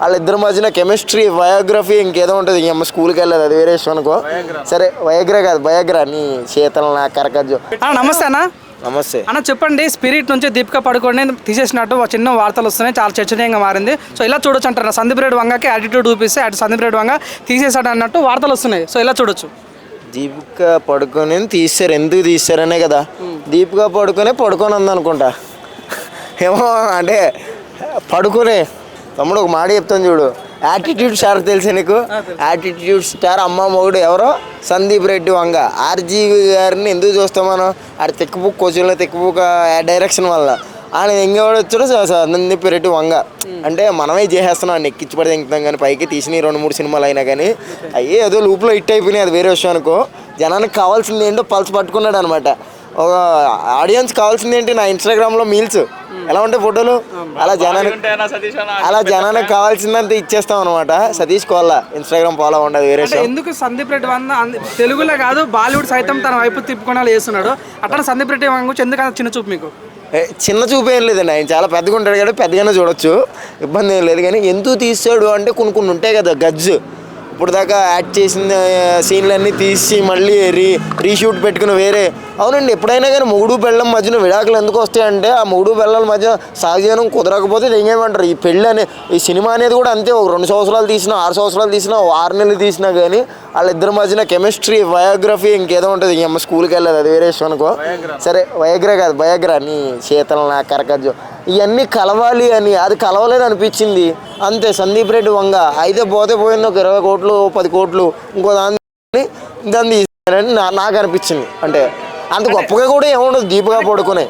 వాళ్ళిద్దరి మధ్యన chemistry biography ఇంకేదో ఉంటుంది. అమ్మ స్కూల్కి వెళ్ళదు, అది వేరే విషయం అనుకో. సరే వయగ్రా కాదు బయోగ్రా నీ శీతల నా కరకజ్జు. నమస్తే అన్న. నమస్తే అన్న, చెప్పండి. స్పిరిట్ నుంచి దీపిక పడుకోని తీసేసినట్టు చిన్న వార్తలు వస్తున్నాయి, చాలా చర్చనీయంగా మారింది. సో ఇలా చూడొచ్చు అంటారు. సందీప్ రెడ్డి వంగకి యాటిట్యూడ్ చూపిస్తే అటు సందీప్ రెడ్డి వంగ తీసేసాడు అన్నట్టు వార్తలు వస్తున్నాయి. సో ఇలా చూడొచ్చు. దీపిక పడుకొని తీస్తారు, ఎందుకు తీస్తారనే కదా. దీపిక పడుకొని ఉందనుకుంటా ఏమో, అంటే పడుకునే తమ్ముడు ఒక మాట చెప్తాను చూడు. యాటిట్యూడ్ స్టార్ తెలుసా నీకు? యాటిట్యూడ్ స్టార్ అమ్మ మొగుడు ఎవరో సందీప్ రెడ్డి వంగ. ఆర్జీవి గారిని ఎందుకు చూస్తాం మనం? ఆడ తిక్కుపుక్ కోచింగ్లో తిక్కుపుక్ డైరెక్షన్ వల్ల ఆయన ఎంగేవాడు వచ్చాడు సందీప్ రెడ్డి వంగ. అంటే మనమే చేసేస్తున్నాం, ఆయన ఎక్కించబడి తింటాం. కానీ పైకి తీసిన 2-3 సినిమాలు అయినా కానీ అయ్యే ఏదో లూప్లో హిట్ అయిపోయినాయి, అది వేరే విషయం అనుకో. జనానికి కావాల్సింది ఏంటో పల్స్ పట్టుకున్నాడు అనమాట. ఒక ఆడియన్స్ కావాల్సింది ఏంటి, నా ఇన్స్టాగ్రామ్లో మీల్స్ ఎలా ఉంటాయి ఫోటోలు, అలా జనానికి కావాల్సిందంతా ఇచ్చేస్తాం అనమాట. సతీష్ కోళ్ళ ఇన్స్టాగ్రామ్ ఫాలో ఉండదు, వేరే ఎందుకు సందీప్ రెడ్డి వంగ తెలుగులో కాదు బాలీవుడ్ సైతం తన వైపు తిప్పుకొని చేస్తున్నాడు. అట్లా సందీప్ రెడ్డి వంగ గురించి ఎందుకు చిన్న చూపు మీకు? చిన్న చూపు ఏం లేదండి, ఆయన చాలా పెద్దగా ఉంటాడు కదా, పెద్దగానే చూడొచ్చు, ఇబ్బంది ఏం లేదు. కానీ ఎందుకు తీసాడు అంటే కొన్ని ఉంటాయి కదా గజ్జు. ఇప్పుడు దాకా యాక్ట్ చేసిన సీన్లన్నీ తీసి మళ్ళీ రీషూట్ పెట్టుకుని వేరే. అవునండి, ఎప్పుడైనా కానీ మొగుడు పెళ్ళం మధ్యన విడాకులు ఎందుకు వస్తాయంటే ఆ మొగుడు పెళ్ళల మధ్య సహజీవనం కుదరకపోతే ఇంకేమంటారు. ఈ పెళ్ళి ఈ సినిమా అనేది కూడా అంతే. ఒక 2 సంవత్సరాలు తీసినా 6 సంవత్సరాలు తీసినా 6 నెలలు తీసినా కానీ వాళ్ళిద్దరి మధ్యన కెమిస్ట్రీ బయోగ్రఫీ ఇంకేదో ఉంటుంది. అమ్మ స్కూల్కి వెళ్ళదు, అది వేరే విషయం అనుకో. సరే వయగ్రా కాదు బయోగ్రా నీ శీతల నా కరకజ్జు. ఇవన్నీ కలవాలి అని, అది కలవలేదు అనిపించింది అంతే. సందీప్ రెడ్డి వంగ అయితే పోయింది ఒక 20 కోట్లు 10 కోట్లు ఇంకో దాన్ని తీసారని నాకు అనిపించింది. అంటే అంత గొప్పగా కూడా ఏముండదు దీపిక పడుకునే.